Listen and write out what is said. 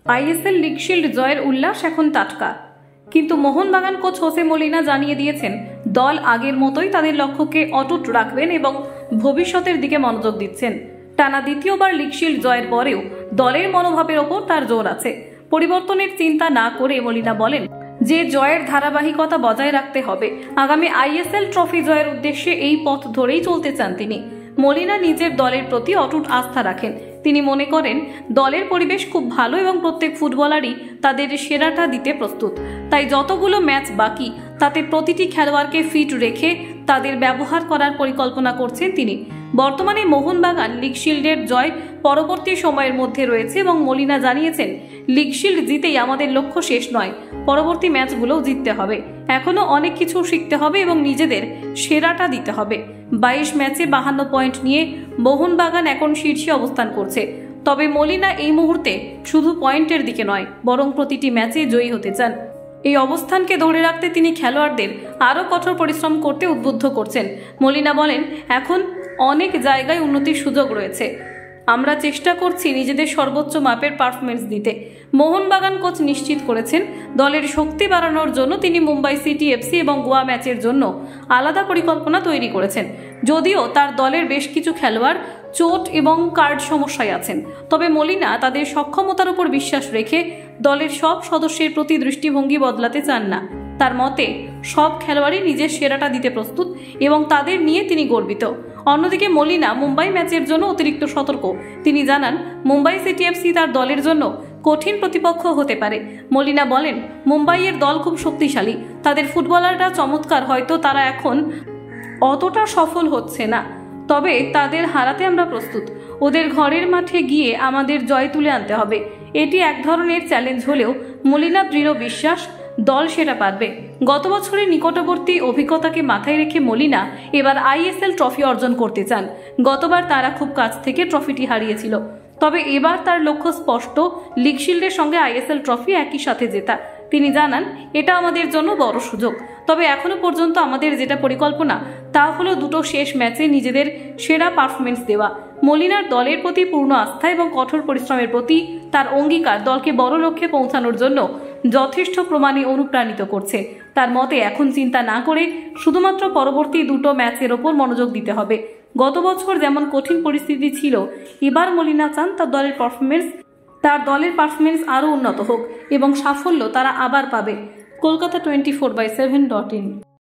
ISL league shield জয়ের উল্লাস এখন টাটকা, কিন্তু মোহনবাগান কোচ হোসে মলিনা জানিয়ে দিয়েছেন দল আগের মতোই তাদের লক্ষ্যকে অটুট রাখবেন এবং ভবিষ্যতের দিকে মনোযোগ দিচ্ছেন। টানা দ্বিতীয়বার লিগ শিল্ড জয়ের পরেও দলের মনোভাবের ওপর তার জোর আছে। পরিবর্তনের চিন্তা না করে মলিনা বলেন যে জয়ের ধারাবাহিকতা বজায় রাখতে হবে। আগামী আইএসএল ট্রফি জয়ের উদ্দেশ্যে এই পথ ধরেই চলতে চান তিনি। মলিনা নিজের দলের প্রতি অটুট আস্থা রাখেন। তিনি মনে করেন দলের পরিবেশ খুব ভালো এবং প্রত্যেক ফুটবলারই তাদের সেরাটা দিতে প্রস্তুত। তাই যতগুলো ম্যাচ বাকি তাতে প্রতিটি খেলোয়াড়কে ফিট রেখে তাদের ব্যবহার করার পরিকল্পনা করছেন তিনি। বর্তমানে মোহনবাগান লিগ শিল্ডের জয় পরবর্তী সময়ের মধ্যে রয়েছে এবং মলিনা জানিয়েছেন লিগ শিল্ড জিতেই আমাদের লক্ষ্য শেষ নয়, পরবর্তী ম্যাচগুলোও জিততে হবে। এখনো অনেক কিছু শিখতে হবে এবং নিজেদের সেরাটা দিতে হবে। 22 ম্যাচে 52 পয়েন্ট নিয়ে মোহনবাগান এখন শীর্ষে অবস্থান করছে। তবে মলিনা এই মুহূর্তে শুধু পয়েন্টের দিকে নয়, বরং প্রতিটি ম্যাচে জয়ী হতে চান। এই অবস্থানকে ধরে রাখতে তিনি খেলোয়াড়দের আরও কঠোর পরিশ্রম করতে উদ্বুদ্ধ করছেন। মলিনা বলেন, এখন অনেক জায়গায় উন্নতির সুযোগ রয়েছে। আমরা চেষ্টা করছি নিজেদের সর্বোচ্চ মাপের পারফরমেন্স দিতে। মোহনবাগান কোচ নিশ্চিত করেছেন দলের শক্তি বাড়ানোর জন্য তিনি মুম্বাই সিটি এফসি এবং গোয়া ম্যাচের জন্য আলাদা পরিকল্পনা তৈরি করেছেন। যদিও তার দলের বেশ কিছু খেলোয়াড় চোট এবং কার্ড সমস্যায় আছেন, তবে মলিনা তাদের সক্ষমতার উপর বিশ্বাস রেখে দলের সব সদস্যের প্রতি দৃষ্টিভঙ্গি বদলাতে চান না। তার মতে সব খেলোয়াড়ই নিজের সেরাটা দিতে প্রস্তুত এবং তাদের নিয়ে তিনি গর্বিত। অন্যদিকে মলিনা মুম্বাই ম্যাচের জন্য অতিরিক্ত সতর্ক। তিনি জানান মুম্বাই সিটি এফসি তার দলের জন্য কঠিন প্রতিপক্ষ হতে পারে। মলিনা বলেন, মুম্বাইয়ের দল খুব শক্তিশালী, তাদের ফুটবলাররা চমৎকার, হয়তো তারা এখন অতটা সফল হচ্ছে না, তবে তাদের হারাতে আমরা প্রস্তুত। ওদের ঘরের মাঠে গিয়ে আমাদের জয় তুলে আনতে হবে। এটি এক ধরনের চ্যালেঞ্জ হলেও মলিনার দৃঢ় বিশ্বাস দল সেটা পারবে। গত বছরের নিকটবর্তী অভিজ্ঞতাকে মাথায় রেখে মলিনা এবার আইএসএল ট্রফি অর্জন করতে চান। গতবার তারা খুব কাছ থেকে ট্রফিটি হারিয়েছিল, তবে এবার তার লক্ষ্য স্পষ্ট, লিগ শিল্ডের সঙ্গে আইএসএল ট্রফি একই সাথে জেতা। তিনি জানান, এটা আমাদের জন্য বড় সুযোগ, তবে এখনো পর্যন্ত আমাদের যেটা পরিকল্পনা তা হলো দুটো শেষ ম্যাচে নিজেদের সেরা পারফরমেন্স দেওয়া। মলিনার দলের প্রতি পূর্ণ আস্থা এবং কঠোর পরিশ্রমের প্রতি তার অঙ্গীকার দলকে বড় লক্ষ্যে পৌঁছানোর জন্য যথেষ্ট প্রমাণে অনুপ্রাণিত করছে। তার মতে এখন চিন্তা না করে শুধুমাত্র পরবর্তী দুটো ম্যাচের ওপর মনোযোগ দিতে হবে। গত বছর যেমন কঠিন পরিস্থিতি ছিল, এবার মলিনা চান তার দলের পারফরমেন্স আরও উন্নত হোক এবং সাফল্য তারা আবার পাবে। কলকাতা 24/7.in।